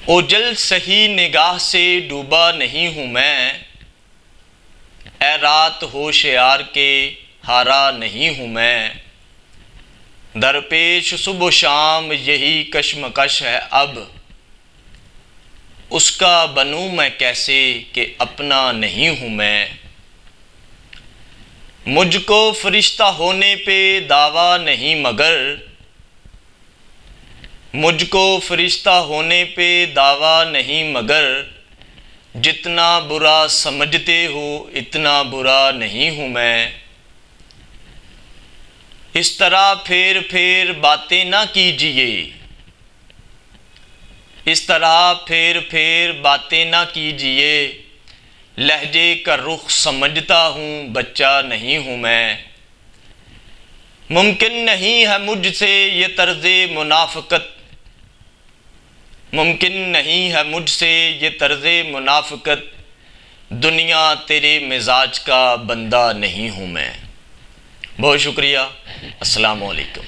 اوجل سہی نگاہ سے ڈوبا نہیں ہوں میں، اے رات ہوش یار کے ہارا نہیں ہوں میں۔ درپیش صبح و شام یہی کشمکش ہے اب، اس کا بنوں میں کیسے کہ اپنا نہیں ہوں میں۔ مجھ کو فرشتہ ہونے پہ دعویٰ نہیں مگر، مجھ کو فرشتہ ہونے پہ دعویٰ نہیں مگر، جتنا برا سمجھتے ہو اتنا برا نہیں ہوں میں۔ اس طرح پھیر پھیر باتیں نہ کیجئے، اس طرح پھیر پھیر باتیں نہ کیجئے، لہجے کا رخ سمجھتا ہوں بچہ نہیں ہوں میں۔ ممکن نہیں ہے مجھ سے یہ طرز منافقت، ممکن نہیں ہے مجھ سے یہ طرز منافقت، دنیا تیرے مزاج کا بندہ نہیں ہوں میں۔ بہت شکریہ، السلام علیکم۔